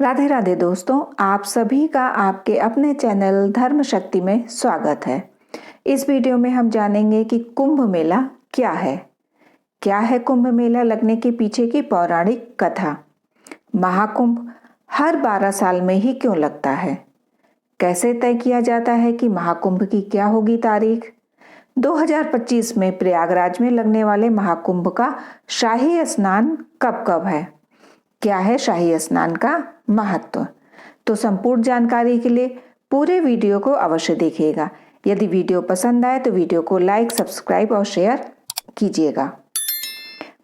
राधे राधे दोस्तों, आप सभी का आपके अपने चैनल धर्म शक्ति में स्वागत है। इस वीडियो में हम जानेंगे कि कुंभ मेला क्या है। क्या है कुंभ मेला लगने के पीछे की पौराणिक कथा। महाकुंभ हर 12 साल में ही क्यों लगता है। कैसे तय किया जाता है कि महाकुंभ की क्या होगी तारीख। 2025 में प्रयागराज में लगने वाले महाकुंभ का शाही स्नान कब कब है। क्या है शाही स्नान का महत्व। तो संपूर्ण जानकारी के लिए पूरे वीडियो को अवश्य देखिएगा। यदि वीडियो पसंद आए तो वीडियो को लाइक, सब्सक्राइब और शेयर कीजिएगा।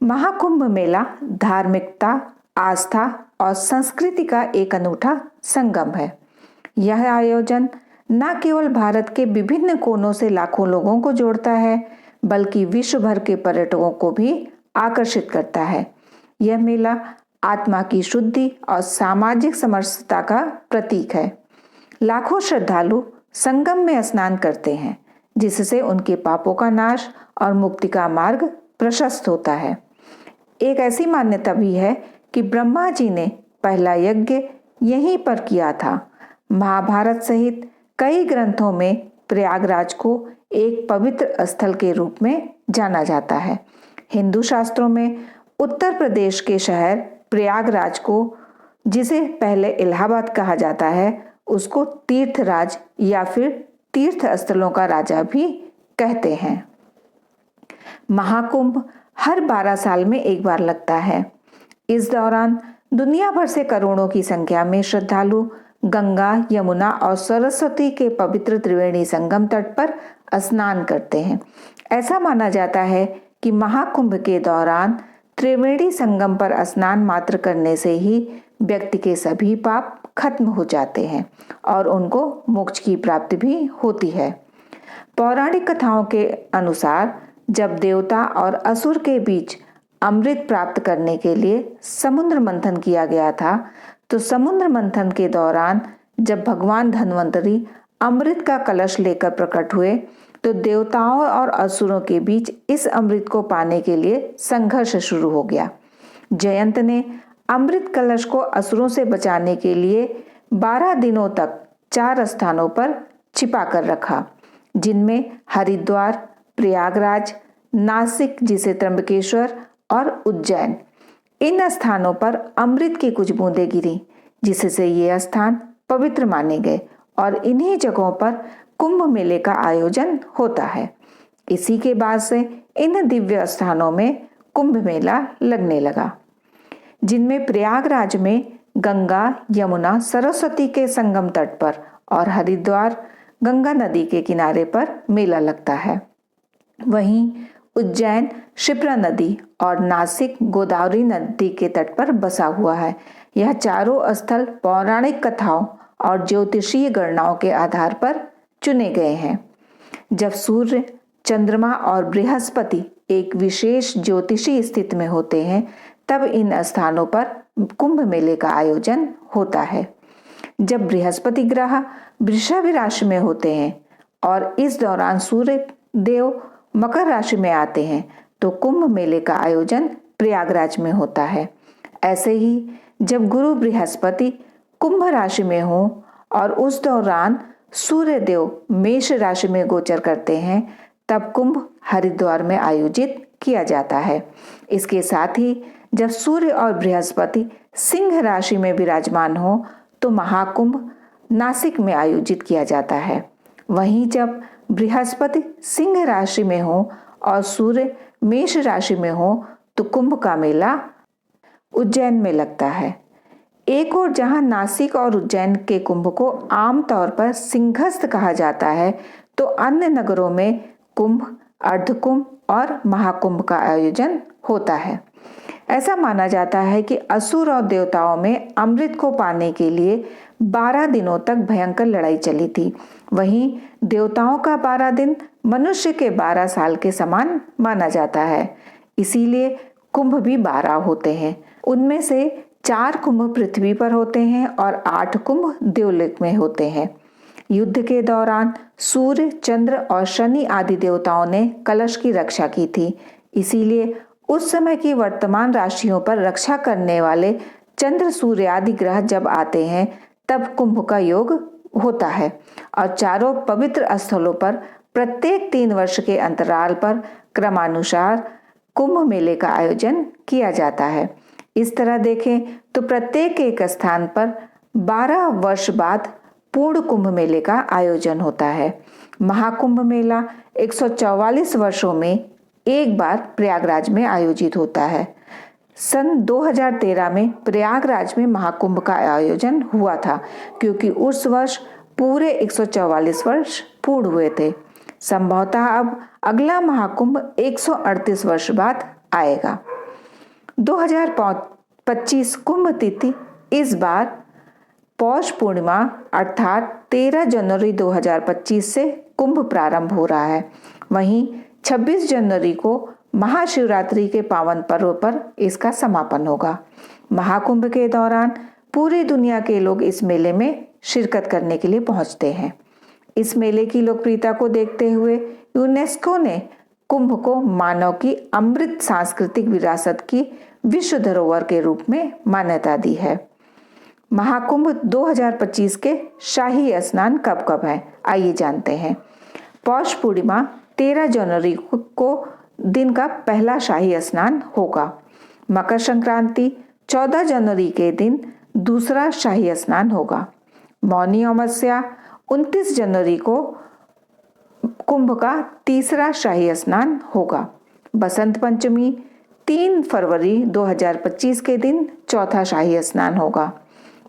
महाकुंभ मेला धार्मिकता, आस्था और संस्कृति का एक अनूठा संगम है। यह आयोजन न केवल भारत के विभिन्न कोनों से लाखों लोगों को जोड़ता है, बल्कि विश्व भर के पर्यटकों को भी आकर्षित करता है। यह मेला आत्मा की शुद्धि और सामाजिक समरसता का प्रतीक है। लाखों श्रद्धालु संगम में स्नान करते हैं, जिससे उनके पापों का नाश और मुक्ति का मार्ग प्रशस्त होता है। एक ऐसी मान्यता भी है कि ब्रह्मा जी ने पहला यज्ञ यहीं पर किया था। महाभारत सहित कई ग्रंथों में प्रयागराज को एक पवित्र स्थल के रूप में जाना जाता है। हिंदू शास्त्रों में उत्तर प्रदेश के शहर प्रयागराज को, जिसे पहले इलाहाबाद कहा जाता है, उसको तीर्थराज या फिर तीर्थ स्थलों का राजा भी कहते हैं। महाकुंभ हर 12 साल में एक बार लगता है। इस दौरान दुनिया भर से करोड़ों की संख्या में श्रद्धालु गंगा, यमुना और सरस्वती के पवित्र त्रिवेणी संगम तट पर स्नान करते हैं। ऐसा माना जाता है कि महाकुंभ के दौरान त्रिवेणी संगम पर स्नान मात्र करने से ही व्यक्ति के सभी पाप खत्म हो जाते हैं और उनको मोक्ष की प्राप्ति भी होती है। पौराणिक कथाओं के अनुसार जब देवता और असुर के बीच अमृत प्राप्त करने के लिए समुद्र मंथन किया गया था, तो समुद्र मंथन के दौरान जब भगवान धन्वंतरी अमृत का कलश लेकर प्रकट हुए, तो देवताओं और असुरों के बीच इस अमृत को पाने के लिए संघर्ष शुरू हो गया। जयंत ने अमृत कलश को असुरों से बचाने के लिए 12 दिनों तक 4 स्थानों पर छिपा कर रखा, जिनमें हरिद्वार, प्रयागराज, नासिक जिसे त्र्यंबकेश्वर और उज्जैन। इन स्थानों पर अमृत की कुछ बूंदें गिरी, जिससे ये स्थान पवित्र माने गए और इन्हीं जगहों पर कुंभ मेले का आयोजन होता है। इसी के बाद से इन दिव्य स्थानों में कुंभ मेला लगने लगा, जिनमें प्रयागराज में गंगा, यमुना, सरस्वती के संगम तट पर और हरिद्वार गंगा नदी के किनारे पर मेला लगता है। वहीं उज्जैन क्षिप्रा नदी और नासिक गोदावरी नदी के तट पर बसा हुआ है। यह चारों स्थल पौराणिक कथाओं और ज्योतिषीय गणनाओं के आधार पर चुने गए हैं। जब सूर्य, चंद्रमा और बृहस्पति एक विशेष ज्योतिषीय स्थिति में होते हैं, तब इन स्थानों पर कुंभ मेले का आयोजन होता है। जब बृहस्पति ग्रह वृषभ राशि में होते हैं और इस दौरान सूर्य देव मकर राशि में आते हैं, तो कुंभ मेले का आयोजन प्रयागराज में होता है। ऐसे ही जब गुरु बृहस्पति कुंभ राशि में हो और उस दौरान सूर्य देव मेष राशि में गोचर करते हैं, तब कुंभ हरिद्वार में आयोजित किया जाता है। इसके साथ ही जब सूर्य और बृहस्पति सिंह राशि में विराजमान हो, तो महाकुंभ नासिक में आयोजित किया जाता है। वहीं जब बृहस्पति सिंह राशि में हो और सूर्य मेष राशि में हो, तो कुंभ का मेला उज्जैन में लगता है। एक और जहां नासिक और उज्जैन के कुंभ को आमतौर पर सिंहस्थ कहा जाता है, तो अन्य नगरों में कुंभ, अर्धकुंभ और महाकुंभ का आयोजन होता है। ऐसा माना जाता है कि असुर और देवताओं में अमृत को पाने के लिए 12 दिनों तक भयंकर लड़ाई चली थी। वहीं देवताओं का 12 दिन मनुष्य के 12 साल के समान माना जाता है, इसीलिए कुंभ भी 12 होते हैं। उनमें से 4 कुंभ पृथ्वी पर होते हैं और 8 कुंभ देवलोक में होते हैं। युद्ध के दौरान सूर्य, चंद्र और शनि आदि देवताओं ने कलश की रक्षा की थी, इसीलिए उस समय की वर्तमान राशियों पर रक्षा करने वाले चंद्र सूर्य आदि ग्रह जब आते हैं तब कुंभ का योग होता है और चारों पवित्र स्थलों पर प्रत्येक 3 वर्ष के अंतराल पर क्रमानुसार कुंभ मेले का आयोजन किया जाता है। इस तरह देखें तो प्रत्येक एक स्थान पर 12 वर्ष बाद पूर्ण कुंभ मेले का आयोजन होता है। महाकुंभ मेला 144 वर्षों में एक बार प्रयागराज में आयोजित होता है। सन 2013 में प्रयागराज में महाकुंभ का आयोजन हुआ था क्योंकि उस वर्ष पूरे 144 वर्ष पूर्ण हुए थे। संभवतः अब अगला महाकुंभ 138 वर्ष बाद आएगा। 2025 कुंभ तिथि इस बार पौष पूर्णिमा अर्थात 13 जनवरी 2025 से कुंभ प्रारंभ हो रहा है। वहीं 26 जनवरी को महाशिवरात्रि के पावन पर्व पर इसका समापन होगा। महाकुंभ के दौरान पूरी दुनिया के लोग इस मेले में शिरकत करने के लिए पहुंचते हैं। इस मेले की लोकप्रियता को देखते हुए यूनेस्को ने कुंभ को मानव की अमृत सांस्कृतिक विरासत की विश्व धरोहर के रूप में मान्यता दी है। महाकुंभ 2025 के शाही स्नान कब कब है, आइए जानते हैं। पौष पूर्णिमा 13 जनवरी को दिन का पहला शाही स्नान होगा। मकर संक्रांति 14 जनवरी के दिन दूसरा शाही स्नान होगा। मौनी अमावस्या 29 जनवरी को कुंभ का तीसरा शाही स्नान होगा। बसंत पंचमी 3 फरवरी 2025 के दिन चौथा शाही स्नान होगा।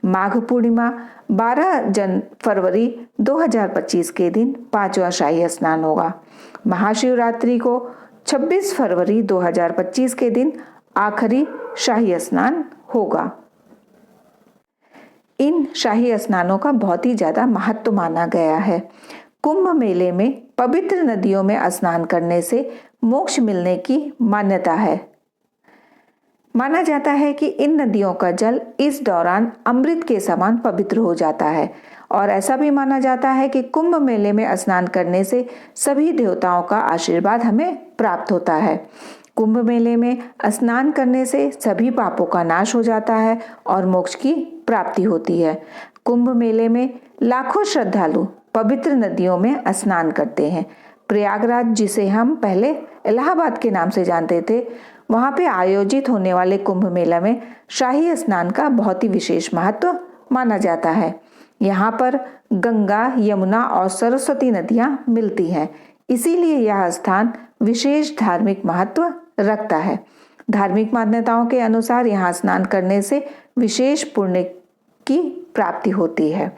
माघ पूर्णिमा 12 फरवरी 2025 के दिन पांचवा शाही स्नान होगा। महाशिवरात्रि को 26 फरवरी 2025 के दिन आखिरी शाही स्नान होगा। इन शाही स्नानों का बहुत ही ज्यादा महत्व माना गया है। कुंभ मेले में पवित्र नदियों में स्नान करने से मोक्ष मिलने की मान्यता है। माना जाता है कि इन नदियों का जल इस दौरान अमृत के समान पवित्र हो जाता है और ऐसा भी माना जाता है कि कुंभ मेले में स्नान करने से सभी देवताओं का आशीर्वाद हमें प्राप्त होता है। कुंभ मेले में स्नान करने से सभी पापों का नाश हो जाता है और मोक्ष की प्राप्ति होती है। कुंभ मेले में लाखों श्रद्धालु पवित्र नदियों में स्नान करते हैं। प्रयागराज, जिसे हम पहले इलाहाबाद के नाम से जानते थे, वहां पे आयोजित होने वाले कुंभ मेला में शाही स्नान का बहुत ही विशेष महत्व माना जाता है। यहाँ पर गंगा, यमुना और सरस्वती नदियां मिलती हैं, इसीलिए यह स्थान विशेष धार्मिक महत्व रखता है। धार्मिक मान्यताओं के अनुसार यहाँ स्नान करने से विशेष पुण्य की प्राप्ति होती है।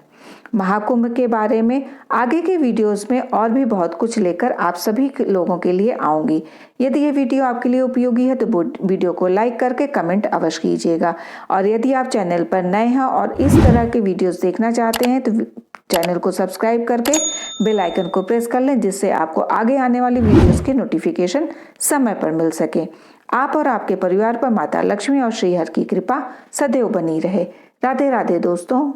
महाकुंभ के बारे में आगे के वीडियोस में और भी बहुत कुछ लेकर आप सभी लोगों के लिए आऊंगी। यदि ये वीडियो आपके लिए उपयोगी है तो वीडियो को लाइक करके कमेंट अवश्य कीजिएगा और यदि आप चैनल पर नए हैं और इस तरह के वीडियोस देखना चाहते हैं तो चैनल को सब्सक्राइब करके बेल आइकन को प्रेस कर लें, जिससे आपको आगे आने वाली वीडियोस के नोटिफिकेशन समय पर मिल सके। आप और आपके परिवार पर माता लक्ष्मी और श्रीहरि की कृपा सदैव बनी रहे। राधे राधे दोस्तों।